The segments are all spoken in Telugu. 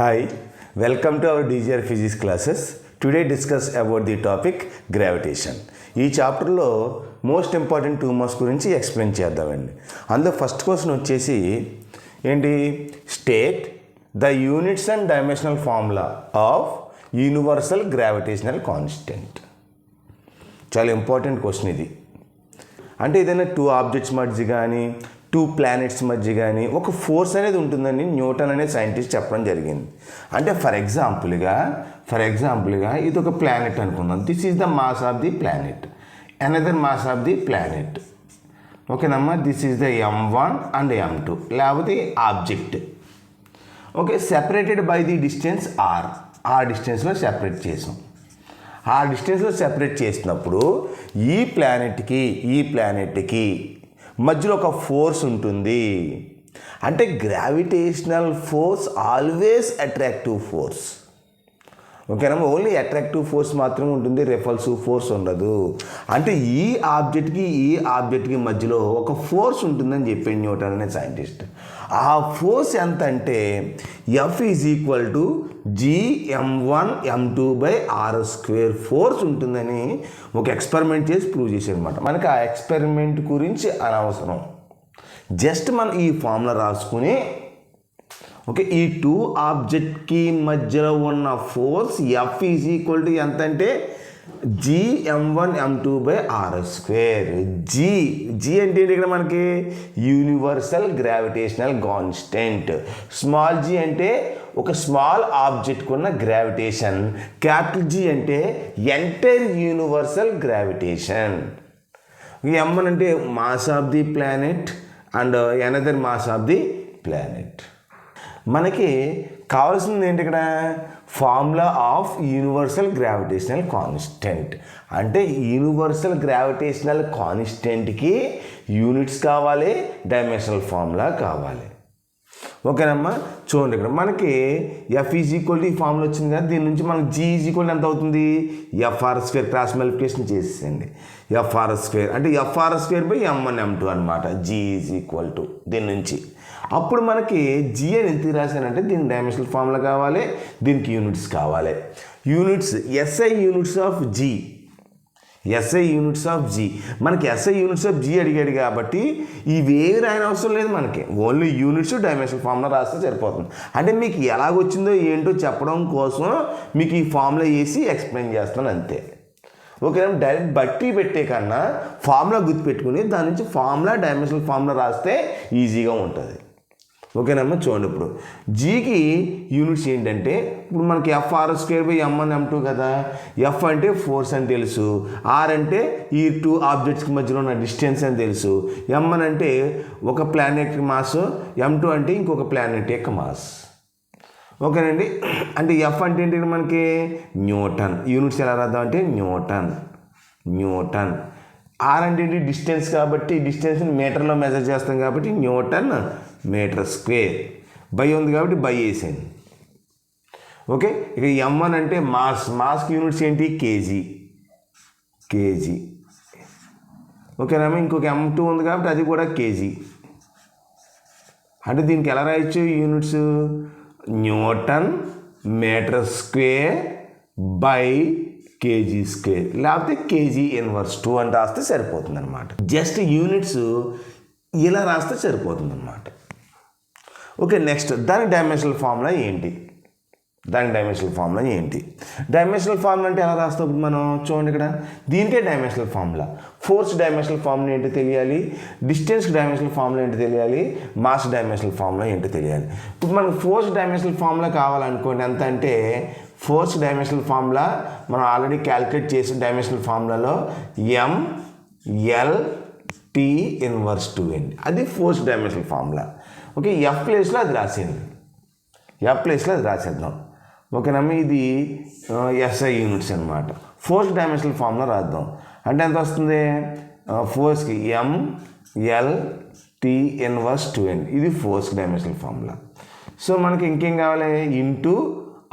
Hi, welcome to our DGR physics classes. Today discuss about the topic gravitation. ఈ చాప్టర్లో మోస్ట్ ఇంపార్టెంట్ 2 మార్క్స్ గురించి ఎక్స్ప్లెయిన్ చేద్దామండి. అందులో ఫస్ట్ క్వశ్చన్ వచ్చేసి ఏంటి, state the units and dimensional formula of universal gravitational constant. చాలా ఇంపార్టెంట్ క్వశ్చన్ ఇది. అంటే ఏదైనా 2 ఆబ్జెక్ట్స్ మధ్య కానీ 2 ప్లానెట్స్ మధ్య కానీ ఒక ఫోర్స్ అనేది ఉంటుందని న్యూటన్ అనే సైంటిస్ట్ చెప్పడం జరిగింది. అంటే ఫర్ ఎగ్జాంపుల్గా ఇది ఒక ప్లానెట్ అనుకుందాం. This is the mass of the planet, another mass of the planet. ఓకేనమ్మా, this is the M1 and M2, లేకపోతే object. Okay, separated by the distance R. ఆ డిస్టెన్స్లో సెపరేట్ చేసాం. ఆ డిస్టెన్స్లో సెపరేట్ చేసినప్పుడు ఈ ప్లానెట్కి మధ్యలో ఒక ఫోర్స్ ఉంటుంది. అంటే gravitational force always attractive force. ఓకేనా, ఓన్లీ అట్రాక్టివ్ ఫోర్స్ మాత్రమే ఉంటుంది, రెపల్సివ్ ఫోర్స్ ఉండదు. అంటే ఈ ఆబ్జెక్ట్కి మధ్యలో ఒక ఫోర్స్ ఉంటుందని చెప్పాడు న్యూటన్ అనే సైంటిస్ట్. ఆ ఫోర్స్ ఎంత అంటే F is equal to gm1m2/r² force ఉంటుందని ఒక ఎక్స్పెరిమెంట్ చేసి ప్రూవ్ చేశాడు అనమాట. మనకి ఆ ఎక్స్పెరిమెంట్ గురించి అనవసరం, జస్ట్ మనం ఈ ఫార్ములా రాసుకుని ఓకే, ఈ 2 ఆబ్జెక్ట్కి మధ్యలో ఉన్న force F is equal to ఎంత అంటే gm1m2/r². G అంటే ఇక్కడ మనకి universal gravitational constant. Small g అంటే ఒక స్మాల్ ఆబ్జెక్ట్కి ఉన్న గ్రావిటేషన్. క్యాపిటల్ G అంటే ఎంటైర్ యూనివర్సల్ గ్రావిటేషన్. M1 అంటే mass of the planet and another mass of the planet. మనకి కావాల్సింది ఏంటి ఇక్కడ, formula of universal gravitational constant. అంటే యూనివర్సల్ గ్రావిటేషనల్ కాన్స్టెంట్కి యూనిట్స్ కావాలి, డైమెన్షనల్ ఫార్ములా కావాలి. ఓకేనమ్మా, చూడండి ఇక్కడ మనకి F ఈజ్ ఈక్వల్ టు ఈ ఫార్ములా వచ్చింది కదా, దీని నుంచి మనకి G ఈజ్ ఈక్వల్ ఎంత అవుతుంది, FR² క్రాస్ మల్టిప్లికేషన్ చేసేయండి. FR² అంటే FR²/m1m2 అనమాట. G ఈజ్ ఈక్వల్ టు దీని నుంచి. అప్పుడు మనకి G అని ఎందుకు రాశానంటే దీనికి డైమెన్షనల్ ఫార్ములా కావాలి, దీనికి యూనిట్స్ కావాలి. Units SI units of G. మనకి SI యూనిట్స్ ఆఫ్ G అడిగాడు కాబట్టి ఇవేవి రాయని అవసరం లేదు మనకి. ఓన్లీ యూనిట్స్ డైమెన్షనల్ ఫార్ములా రాస్తే సరిపోతుంది. అంటే మీకు ఎలాగొచ్చిందో ఏంటో చెప్పడం కోసం మీకు ఈ ఫార్ములా వేసి ఎక్స్ప్లెయిన్ చేస్తాను అంతే. ఓకేనా, డైరెక్ట్ బట్టి పెట్టే కన్నా ఫార్ములా గుర్తుపెట్టుకుని దాని నుంచి డైమెన్షనల్ ఫార్ములా రాస్తే ఈజీగా ఉంటుంది. ఓకేనమ్మా, చూడండి ఇప్పుడు Gకి యూనిట్స్ ఏంటంటే ఇప్పుడు మనకి FR²/m1m2 కదా. F అంటే ఫోర్స్ అని తెలుసు, R అంటే ఈ 2 ఆబ్జెక్ట్స్కి మధ్యలో ఉన్న డిస్టెన్స్ అని తెలుసు, M1 అంటే ఒక ప్లానెట్ మాస్, M2 అంటే ఇంకొక ప్లానెట్ యొక్క మాస్. ఓకేనండి, అంటే F అంటే ఏంటి మనకి న్యూటన్. యూనిట్స్ ఎలా రాద్దాం అంటే న్యూటన్. R అంటే ఏంటి డిస్టెన్స్, కాబట్టి డిస్టెన్స్ని మీటర్లో మెజర్ చేస్తాం కాబట్టి న్యూటన్ మీటర్². బై ఉంది కాబట్టి బై వేసేయండి. ఓకే, ఇక M1 అంటే మాస్కి యూనిట్స్ ఏంటి కేజీ. ఓకేనా, ఇంకొక M2 ఉంది కాబట్టి అది కూడా కేజీ. అంటే దీనికి ఎలా రాయొచ్చు యూనిట్స్, న్యూటన్ మీటర్²/kg², లేకపోతే kg−2 అని రాస్తే సరిపోతుంది అనమాట. జస్ట్ యూనిట్స్ ఇలా రాస్తే సరిపోతుంది అనమాట. ఓకే, నెక్స్ట్ దాని డైమెన్షనల్ ఫార్ములా ఏంటి? డైమెన్షనల్ ఫార్ములా అంటే ఎలా రాస్తాం మనం చూడండి ఇక్కడ. దీనికే dimensional formula. Force dimensional formula ఏంటో తెలియాలి, డిస్టెన్స్ డైమెన్షనల్ ఫార్ములా ఏంటో తెలియాలి, మాస్ డైమెన్షనల్ ఫార్ములా ఏంటో తెలియాలి. ఇప్పుడు మనకు ఫోర్స్ డైమెన్షనల్ ఫార్ములా కావాలనుకోండి. ఎంత అంటే ఫోర్స్ డైమెన్షనల్ ఫార్ములా మనం ఆల్రెడీ క్యాలిక్యులేట్ చేసిన డైమెన్షనల్ ఫార్ములాలో ML/T−2 అండి. అది force dimensional formula. Okay, F ప్లేస్లో అది రాసేద్దాం. ఓకేనమ్మా, ఇది SI యూనిట్స్ అనమాట. ఫోర్స్ డైమెన్షనల్ ఫార్ములా రాద్దాం. అంటే ఎంత వస్తుంది, ఫోర్స్కి ML/T−2 అండి. ఇది ఫోర్స్ డైమెన్షనల్ ఫార్ములా. సో మనకి ఇంకేం కావాలి, ఇంటూ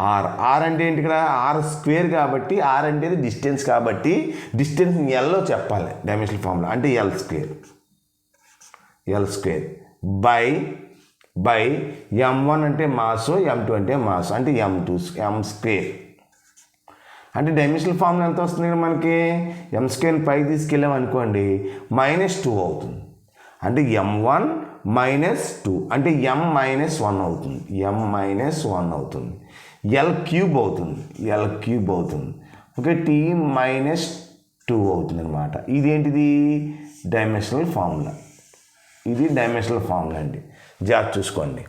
R అంటే ఏంటి ఇక్కడ R² కాబట్టి R అంటే డిస్టెన్స్ కాబట్టి డిస్టెన్స్ Lలో చెప్పాలి డైమెన్షనల్ ఫార్ములా. అంటే L² బై బై m1 అంటే మాస్, m2 అంటే మాస్, అంటే m స్క్వేర్. అంటే డైమెన్షనల్ ఫార్ములా ఎంత వస్తుంది మనకి? m స్క్వేర్ పై తీసుకెళ్ళాం అనుకోండి -2 అవుతుంది. అంటే m1 -2 అంటే m -1 అవుతుంది. m-1 అవుతుంది. l³ అవుతుంది. ఓకే, t -2 అవుతుంది అనమాట. ఇదేంటిది? Dimensional formula. ఇది డైమెన్షనల్ ఫార్ములా అండి, జాగ్రత్త చూసుకోండి.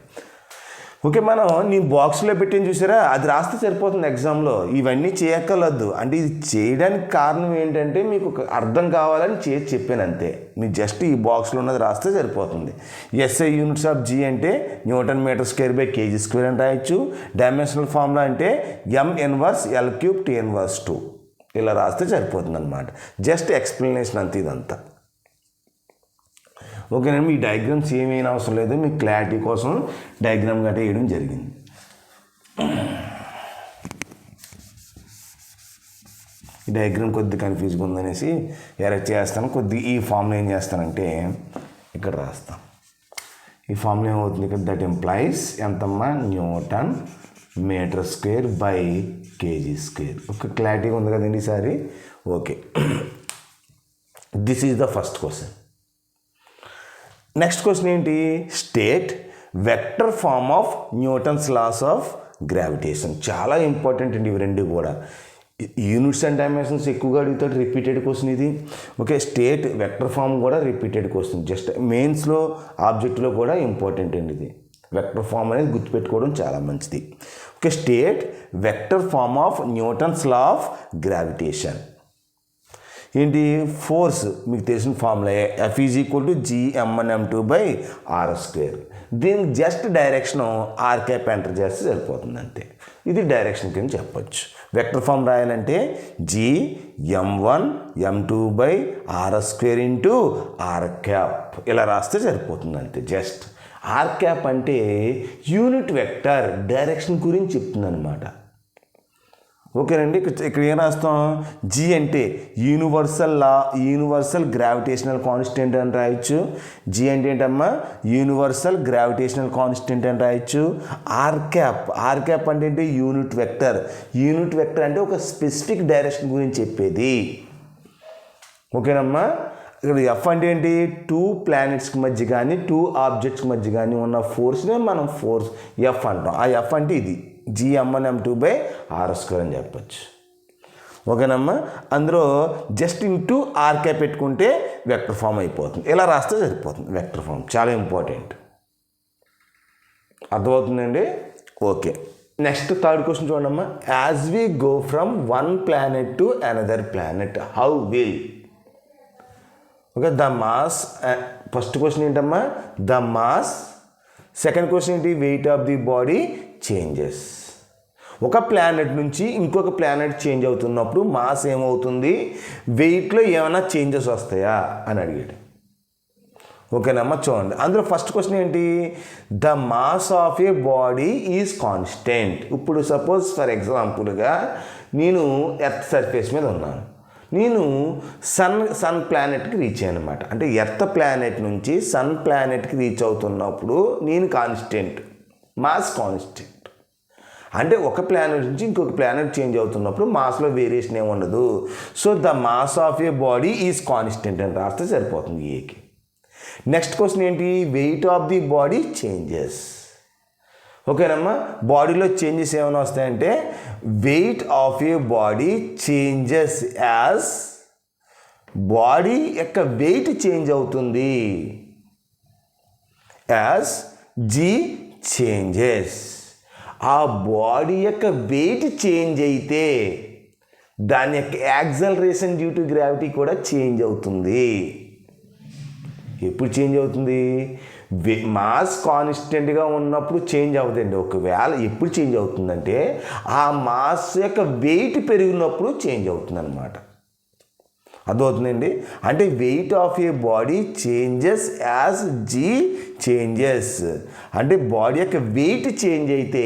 ఓకే, మనం నీ బాక్స్లో పెట్టిన చూసారా, అది రాస్తే సరిపోతుంది ఎగ్జామ్లో. ఇవన్నీ చేయక్కర్లేదు. అంటే ఇది చేయడానికి కారణం ఏంటంటే మీకు అర్థం కావాలని చేసి చెప్పాను అంతే. మీరు జస్ట్ ఈ బాక్స్లో ఉన్నది రాస్తే సరిపోతుంది. SI యూనిట్స్ ఆఫ్ G అంటే Newton metre square by KG square అని రాయొచ్చు. డైమెన్షనల్ ఫార్ములా అంటే m inverse l³ t inverse 2 ఇలా రాస్తే సరిపోతుంది అనమాట. జస్ట్ ఎక్స్ప్లెనేషన్ అంతే ఇదంతా. ఓకేనండి, మీ డయాగ్రామ్స్ ఏమైనా అవసరం లేదు, మీకు క్లారిటీ కోసం డయాగ్రామ్ గట్రా వేయడం జరిగింది. ఈ డయాగ్రామ్ కొద్దిగా కన్ఫ్యూజ్గా ఉందనేసి ఎరెక్ట్ చేస్తాను. కొద్దిగా ఈ ఫామ్లో ఏం చేస్తానంటే ఇక్కడ రాస్తాను. ఈ ఫామ్లో ఏమవుతుంది ఇక్కడ? దట్ ఎంప్లాయిస్ ఎంతమ్మా? Newton metre square by KG square. ఒక క్లారిటీగా ఉంది కదండి ఈసారి. Okay, this is the first question. Next question ఏంటి? State vector form of Newton's laws of gravitation. చాలా ఇంపార్టెంట్ అండి ఇవి రెండు కూడా. యూనిట్స్ అండ్ డైమెన్షన్స్ ఎక్కువగా అడుగుతాడు, రిపీటెడ్ క్వశ్చన్ ఇది. ఓకే, స్టేట్ వెక్టర్ ఫార్మ్ కూడా రిపీటెడ్ క్వశ్చన్. జస్ట్ మెయిన్స్లో ఆబ్జెక్ట్లో కూడా ఇంపార్టెంట్ అండి ఇది. వెక్టర్ ఫార్మ్ అనేది గుర్తుపెట్టుకోవడం చాలా మంచిది. Okay, state vector form of Newton's law of gravitation. ఏంటి? ఫోర్స్ మీకు తెలిసిన ఫార్ములా F = G(m1m2/r²). దీనికి జస్ట్ డైరెక్షన్ r³ ఎంటర్ చేస్తే సరిపోతుంది అంతే. ఇది డైరెక్షన్ కింద చెప్పొచ్చు. వెక్టర్ ఫార్మ్ రాయాలంటే G(m1m2/r² r³ ఇలా రాస్తే సరిపోతుంది అంతే. జస్ట్ r³ అంటే యూనిట్ వెక్టర్, డైరెక్షన్ గురించి చెప్తుంది అనమాట. ఓకేనండి, ఇక్కడ ఏం రాస్తాం? G అంటే యూనివర్సల్ గ్రావిటేషనల్ కాన్స్టెంట్ అని రాయొచ్చు. G అంటే ఏంటమ్మా? యూనివర్సల్ గ్రావిటేషనల్ కాన్స్టెంట్ అని రాయొచ్చు. r³ అంటే ఏంటి? యూనిట్ వెక్టర్ అంటే ఒక స్పెసిఫిక్ డైరెక్షన్ గురించి చెప్పేది. ఓకేనమ్మా, ఇక్కడ F అంటే ఏంటి? 2 ప్లానెట్స్కి మధ్య కానీ 2 ఆబ్జెక్ట్స్కి మధ్య కానీ ఉన్న ఫోర్స్నే మనం ఫోర్స్ F అంటాం. ఆ F అంటే ఇది G(m1m2/r² అని చెప్పచ్చు. ఓకేనమ్మా, అందులో జస్ట్ ఇంటూ r³ పెట్టుకుంటే వెక్టర్ ఫామ్ అయిపోతుంది. ఇలా రాస్తే సరిపోతుంది. వెక్టర్ ఫామ్ చాలా ఇంపార్టెంట్. అర్థమవుతుందండి? ఓకే, నెక్స్ట్ థర్డ్ క్వశ్చన్ చూడమ్మా. As we go from one planet to another planet, how will? Okay, the mass. First question ఏంటమ్మా? The mass. సెకండ్ క్వశ్చన్ ఏంటి? Weight of the body changes. ఒక ప్లానెట్ నుంచి ఇంకొక ప్లానెట్ చేంజ్ అవుతున్నప్పుడు మాస్ ఏమవుతుంది, వెయిట్లో ఏమైనా చేంజెస్ వస్తాయా అని అడిగాడు. ఓకేనమ్మా, చూడండి. అందులో ఫస్ట్ క్వశ్చన్ ఏంటి? The mass of a body is constant. ఇప్పుడు సపోజ్ ఫర్ ఎగ్జాంపుల్గా నేను ఎర్త్ సర్ఫేస్ మీద ఉన్నాను. నేను సన్ ప్లానెట్కి రీచ్ అయ్యాను అనమాట. అంటే ఎర్త్ ప్లానెట్ నుంచి సన్ ప్లానెట్కి రీచ్ అవుతున్నప్పుడు నేను కాన్స్టెంట్, మాస్ కాన్స్టెంట్. అంటే ఒక ప్లానెట్ నుంచి ఇంకొక ప్లానెట్ చేంజ్ అవుతున్నప్పుడు మాస్లో వేరియేషన్ ఏమి ఉండదు. So the mass of a body is constant అని రాస్తే సరిపోతుంది ఏకి. నెక్స్ట్ క్వశ్చన్ ఏంటి? Weight of the body changes. ఓకేనమ్మా, బాడీలో చేంజెస్ ఏమైనా వస్తాయంటే wait of a body changes as body యొక్క వెయిట్ చేంజ్ అవుతుంది యాజ్ G చేంజెస్. ఆ బాడీ యొక్క వెయిట్ చేంజ్ అయితే దాని యొక్క యాక్సలరేషన్ డ్యూ టు గ్రావిటీ కూడా చేంజ్ అవుతుంది. ఎప్పుడు చేంజ్ అవుతుంది? మాస్ కాన్స్టెంట్గా ఉన్నప్పుడు చేంజ్ అవుతుందండి. ఒకవేళ ఎప్పుడు చేంజ్ అవుతుందంటే ఆ మాస్ యొక్క వెయిట్ పెరిగినప్పుడు చేంజ్ అవుతుంది అనమాట. అర్థమవుతుందండి? అంటే weight of a body changes as G changes. అంటే బాడీ యొక్క వెయిట్ చేంజ్ అయితే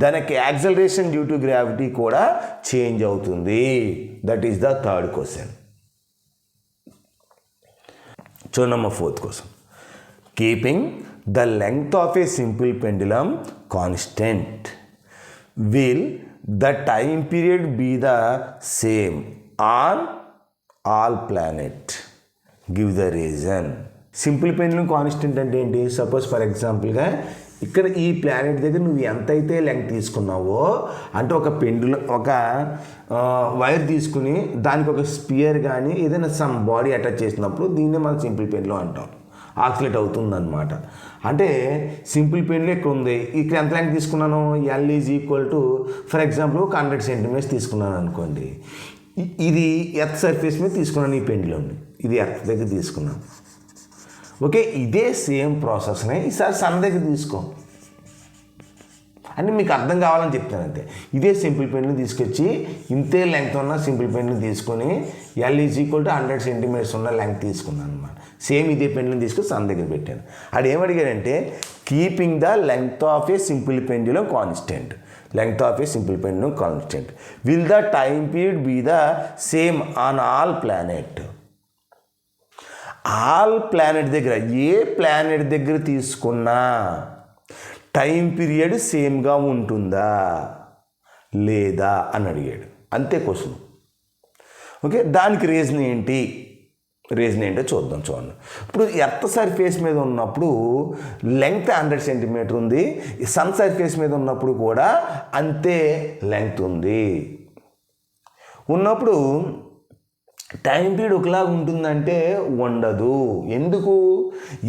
దానికి యాక్సలరేషన్ డ్యూ టు గ్రావిటీ కూడా చేంజ్ అవుతుంది. That is the third question. చూడమ్మా, fourth question. Keeping the length of a simple pendulum constant will the time period be the same on all planet give the reason. Simple pendulum constant అంటే ఏంటి? సపోజ్ ఫర్ ఎగ్జాంపుల్గా ఇక్కడ ఈ ప్లానెట్ దగ్గర నువ్వు ఎంతైతే లెంగ్త్ తీసుకున్నావో, అంటే ఒక పెండులం ఒక వైర్ తీసుకుని దానికి ఒక స్పియర్ కానీ ఏదైనా సమ్ బాడీ అటాచ్ చేసినప్పుడు దీన్నే మనం సింపుల్ పెండులం అంటాం. ఆక్సిలేట్ అవుతుందన్నమాట. అంటే సింపుల్ పెండులం ఇక్కడ ఉంది, ఇక్కడ ఎంత లెంగ్త్ తీసుకున్నాను? L is equal to for example ఒక 100 సెంటీమీటర్స్ తీసుకున్నాను అనుకోండి. ఇది ఎర్త్ సర్ఫేస్ మీద తీసుకున్నాను ఈ పెండులంని, ఇది ఎర్త్ దగ్గర తీసుకున్నాను. ఓకే, ఇదే సేమ్ ప్రాసెస్ని ఈసారి సన్ దగ్గర తీసుకో. అంటే మీకు అర్థం కావాలని చెప్తాను అంతే. ఇదే సింపుల్ పెన్ను తీసుకొచ్చి ఇంతే లెంగ్త్ ఉన్న సింపుల్ పెన్ను తీసుకొని L is equal to 100 centimetres ఉన్న లెంగ్త్ తీసుకున్నాను అనమాట. సేమ్ ఇదే పెన్ను తీసుకొని సన్ దగ్గర పెట్టాను. అది ఏమడిగాడంటే keeping the length of a simple pendulum constant. Length of a simple pendulum constant will the time period be the same on all planet. All planet దగ్గర ఏ ప్లానెట్ దగ్గర తీసుకున్నా టైం పీరియడ్ సేమ్గా ఉంటుందా లేదా అని అడిగాడు. అంతే క్వశ్చన్. ఓకే, దానికి రీజన్ ఏంటి? రీజన్ ఏంటో చూడండి. ఇప్పుడు ఎర్త్ సర్ఫేస్ మీద ఉన్నప్పుడు లెంగ్త్ 100 సెంటీమీటర్ ఉంది, సన్ సర్ఫేస్ మీద ఉన్నప్పుడు కూడా అంతే లెంగ్త్ ఉంది. ఉన్నప్పుడు టైం పీరియడ్ ఒకలాగా ఉంటుందంటే ఉండదు. ఎందుకు?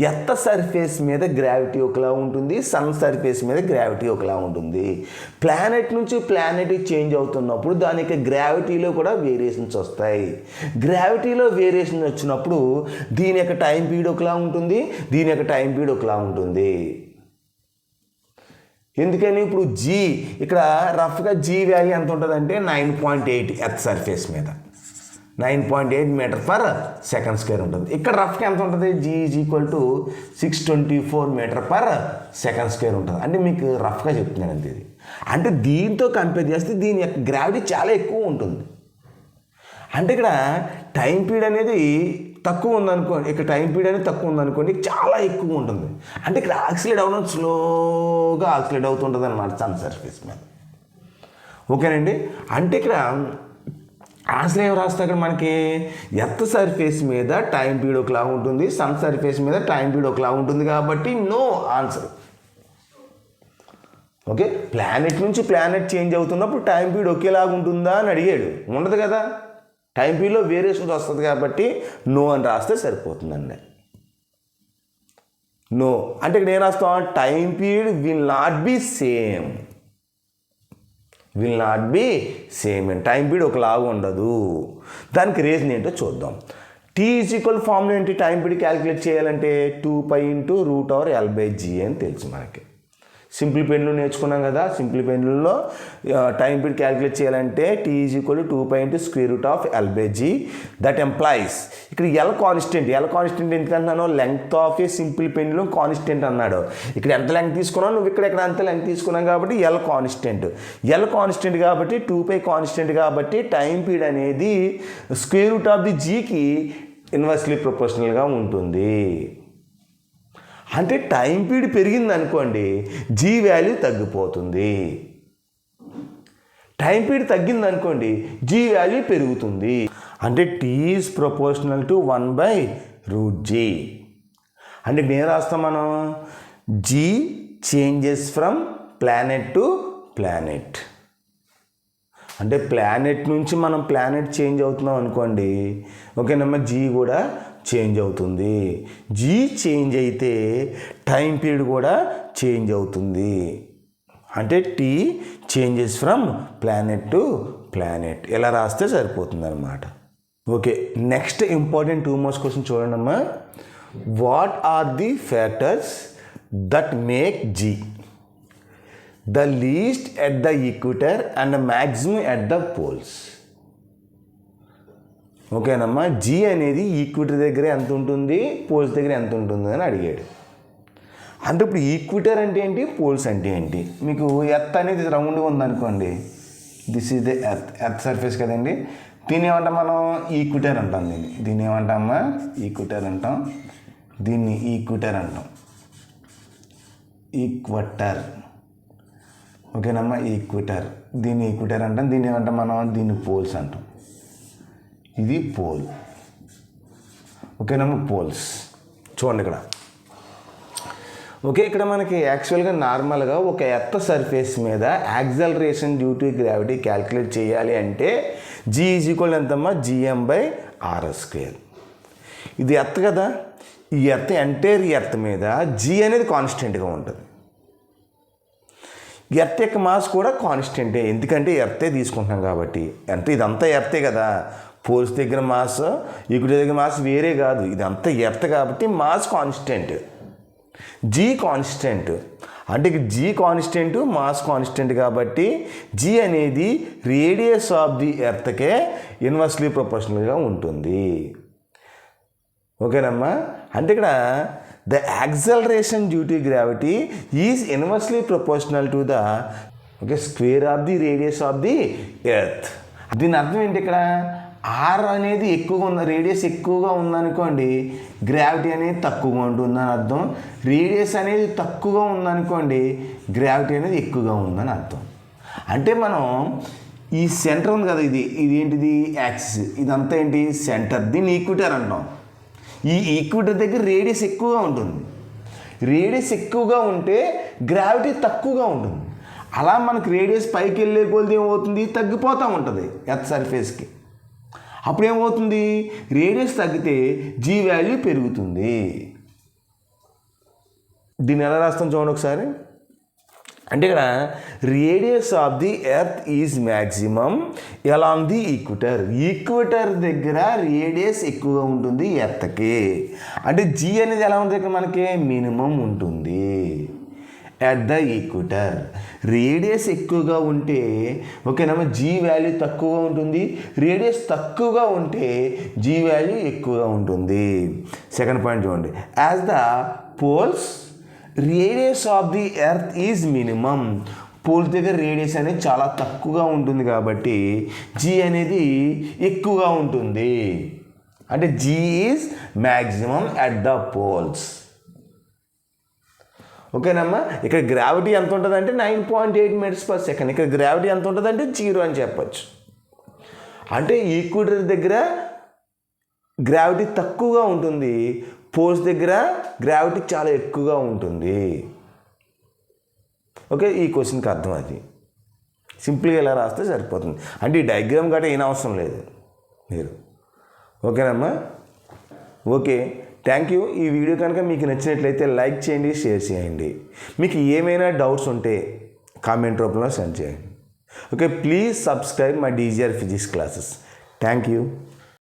ఎర్త్ సర్ఫేస్ మీద గ్రావిటీ ఒకలా ఉంటుంది, సన్ సర్ఫేస్ మీద గ్రావిటీ ఒకలా ఉంటుంది. ప్లానెట్ నుంచి ప్లానెట్ చేంజ్ అవుతున్నప్పుడు దాని యొక్క గ్రావిటీలో కూడా వేరియేషన్స్ వస్తాయి. గ్రావిటీలో వేరియేషన్ వచ్చినప్పుడు దీని యొక్క టైం పీరియడ్ ఒకలా ఉంటుంది, దీని యొక్క టైం పీరియడ్ ఒకలా ఉంటుంది. ఎందుకని? ఇప్పుడు జీ ఇక్కడ రఫ్గా జీ వాల్యూ ఎంత ఉంటుందంటే 9.8 ఎర్త్ సర్ఫేస్ మీద 9.8 మీటర్ పర్ సెకండ్ స్క్వేర్ ఉంటుంది. ఇక్కడ రఫ్గా ఎంత ఉంటుంది? G is equal to 624 metre per second square ఉంటుంది. అంటే మీకు రఫ్గా చెప్తున్నాను అంతే. ఇది అంటే దీంతో కంపేర్ చేస్తే దీని యొక్క గ్రావిటీ చాలా ఎక్కువ ఉంటుంది. అంటే ఇక్కడ టైం పీరియడ్ అనేది తక్కువ ఉందనుకోండి, ఇక్కడ టైం పీరియడ్ అనేది తక్కువ ఉందనుకోండి, చాలా ఎక్కువ ఉంటుంది. అంటే ఇక్కడ ఆక్సిలేట్ అవ్వడం స్లోగా ఆక్సిలేట్ అవుతుంటుంది అన్నమాట సన్ సర్ఫేస్ మీద. ఓకేనండి. అంటే ఇక్కడ ఆన్సర్ ఏం రాస్తా? అక్కడ మనకి ఎర్త్ సర్ఫేస్ మీద టైం పీరియడ్ ఒకలా ఉంటుంది, సన్ సర్ఫేస్ మీద టైం పీరియడ్ ఒకలా ఉంటుంది కాబట్టి నో ఆన్సర్. ఓకే, ప్లానెట్ నుంచి ప్లానెట్ చేంజ్ అవుతున్నప్పుడు టైం పీరియడ్ ఒకేలాగా ఉంటుందా అని అడిగాడు. ఉండదు కదా, టైం పీరియడ్లో వేరియేషన్స్ వస్తుంది కాబట్టి నో అని రాస్తే సరిపోతుందండి. నో అంటే ఇక్కడ ఏం రాస్తాం? Time period will not be same. Will not be same and time period ఒకలాగా ఉండదు. దానికి రీజన్ ఏంటో చూద్దాం. టీ ఈజ్ ఈక్వల్ ఫార్ములా ఏంటి? టైం పీరియడ్ క్యాలిక్యులేట్ చేయాలంటే 2π × √L/g అని తెలుసు మనకి. సింపుల్ పెన్లో నేర్చుకున్నాం కదా. Simple pendulum time period calculate చేయాలంటే T is equal 2π × √L/g. That implies ఇక్కడ ఎల్ కాన్స్టెంట్. ఎల్ కాన్స్టెంట్ ఎందుకంటున్నాను? Length of a simple pendulum constant అన్నాడు. ఇక్కడ ఎంత లెంగ్త్ తీసుకున్నావు నువ్వు, ఇక్కడ అంత లెంగ్త్ తీసుకున్నాం కాబట్టి ఎల్ కాన్స్టెంట్. ఎల్ కాన్స్టెంట్ కాబట్టి 2π కాన్స్టెంట్ కాబట్టి టైం పీరియడ్ అనేది √g ఇన్వర్స్లీ ప్రొపోర్షనల్గా ఉంటుంది. అంటే టైం పీరియడ్ పెరిగింది అనుకోండి, జీ వాల్యూ తగ్గిపోతుంది. టైం పీరియడ్ తగ్గింది అనుకోండి, జీ వాల్యూ పెరుగుతుంది. అంటే T is proportional to 1/√g. అంటే ఇక్కడ ఏం రాస్తాం మనం? G changes from planet to planet. అంటే ప్లానెట్ నుంచి మనం ప్లానెట్ చేంజ్ అవుతున్నాం అనుకోండి, ఓకేనమ్మా, జీ కూడా చేంజ్ అవుతుంది. జీ చేంజ్ అయితే టైం పీరియడ్ కూడా చేంజ్ అవుతుంది. అంటే T changes from planet to planet. ఇలా రాస్తే సరిపోతుంది అనమాట. Okay, next important 2 marks question చూడండి అమ్మా. What are the factors that make g the least at the equator and maximum at the poles? ఓకేనమ్మా, జీ అనేది ఈక్విటర్ దగ్గర ఎంత ఉంటుంది, పోల్స్ దగ్గర ఎంత ఉంటుంది అని అడిగాడు. అంటే ఇప్పుడు ఈక్విటర్ అంటే ఏంటి, పోల్స్ అంటే ఏంటి? మీకు ఎర్త్ అనేది రౌండ్గా ఉందనుకోండి, this is the earth surface కదండి. దీన్ని ఏమంటాం మనం? ఈక్విటర్ అంటాం. దీన్ని ఏమంటామా? ఈక్విటర్ అంటాం. దీన్ని ఈక్విటర్ అంటాం. ఈక్వటర్. ఓకేనమ్మా, ఈక్వటర్. దీన్ని ఈక్వటర్ అంటాం. దీన్ని ఏమంటాం మనం? దీన్ని పోల్స్ అంటాం. ఇది పోల్. ఓకేనమ్మా, పోల్స్. చూడండి ఇక్కడ. ఓకే, ఇక్కడ మనకి యాక్చువల్గా నార్మల్గా ఒక ఎర్త్ సర్ఫేస్ మీద acceleration due to gravity calculate చేయాలి అంటే G = ఎంతమ్మా? gm/r². ఇది ఎర్త్ కదా, ఈ ఎర్త్ ఎంటైర్ ఎర్త్ మీద G అనేది కాన్స్టెంట్గా ఉంటుంది. ఎర్త్ యొక్క మాస్ కూడా కాన్స్టెంటే, ఎందుకంటే ఎర్తే తీసుకుంటున్నాం కాబట్టి. అంటే ఇదంతా ఎర్తే కదా, పోల్స్ దగ్గర మాస్, ఈక్వటర్ దగ్గర మాస్ వేరే కాదు, ఇదంతా ఎర్త్ కాబట్టి మాస్ కాన్స్టెంట్, G కాన్స్టెంట్. అంటే G కాన్స్టెంట్, మాస్ కాన్స్టెంట్ కాబట్టి G అనేది రేడియస్ ఆఫ్ ది ఎర్త్కే ఇన్వర్స్లీ ప్రొపోర్షనల్గా ఉంటుంది. ఓకేనమ్మా, అంటే ఇక్కడ the acceleration due to gravity is inversely proportional to the square of the radius of the earth. దీని అర్థం ఏంటి? ఇక్కడ ఆర్ అనేది ఎక్కువగా ఉన్న, రేడియస్ ఎక్కువగా ఉందనుకోండి, గ్రావిటీ అనేది తక్కువగా ఉంటుందని అర్థం. రేడియస్ అనేది తక్కువగా ఉందనుకోండి, గ్రావిటీ అనేది ఎక్కువగా ఉందని అర్థం. అంటే మనం ఈ సెంటర్ ఉంది కదా, ఇది ఏంటిది? యాక్సిస్. ఇదంతా ఏంటి? సెంటర్. దీన్ని ఈక్వటర్ అంటాం. ఈ ఈక్వటర్ దగ్గర రేడియస్ ఎక్కువగా ఉంటుంది. రేడియస్ ఎక్కువగా ఉంటే గ్రావిటీ తక్కువగా ఉంటుంది. అలా మనకు రేడియస్ పైకి వెళ్ళే కొలది ఏమవుతుంది? తగ్గిపోతూ ఉంటుంది ఎర్త్ సర్ఫేస్కి. అప్పుడు ఏమవుతుంది? రేడియస్ తగ్గితే G వాల్యూ పెరుగుతుంది. దీన్ని ఎలా రాస్తాం చూడండి ఒకసారి. అంటే ఇక్కడ radius of the earth is maximum along the equator. Equator దగ్గర రేడియస్ ఎక్కువగా ఉంటుంది ఎర్త్కి. అంటే G అనేది ఎలా ఉంటుంది? ఇక్కడ మనకి మినిమం ఉంటుంది ఎట్ ద ఈక్వటర్. రేడియస్ ఎక్కువగా ఉంటే ఓకేనమ్మా, G వాల్యూ తక్కువగా ఉంటుంది. రేడియస్ తక్కువగా ఉంటే G వాల్యూ ఎక్కువగా ఉంటుంది. సెకండ్ పాయింట్ చూడండి. As the poles radius of the earth is minimum. Poles దగ్గర రేడియస్ అనేది చాలా తక్కువగా ఉంటుంది కాబట్టి G అనేది ఎక్కువగా ఉంటుంది. అంటే G is maximum at the poles. ఓకేనమ్మా, ఇక్కడ గ్రావిటీ ఎంత ఉంటుంది అంటే 9.8 m/s. ఇక్కడ గ్రావిటీ ఎంత ఉంటుంది అంటే 0 అని చెప్పచ్చు. అంటే ఈక్వటర్ దగ్గర గ్రావిటీ తక్కువగా ఉంటుంది, పోల్స్ దగ్గర గ్రావిటీ చాలా ఎక్కువగా ఉంటుంది. ఓకే, ఈ క్వశ్చన్కి అర్థం అది. సింపుల్గా ఇలా రాస్తే సరిపోతుంది. అంటే ఈ డయాగ్రామ్ గట్రా ఏం అవసరం లేదు మీరు. ఓకేనమ్మా, ఓకే, థ్యాంక్ యూ. ఈ వీడియో కనుక మీకు నచ్చినట్లయితే లైక్ చేయండి, షేర్ చేయండి. మీకు ఏమైనా డౌట్స్ ఉంటే కామెంట్ రూపంలో సెండ్ చేయండి. Okay, please subscribe my DGR physics classes. Thank you.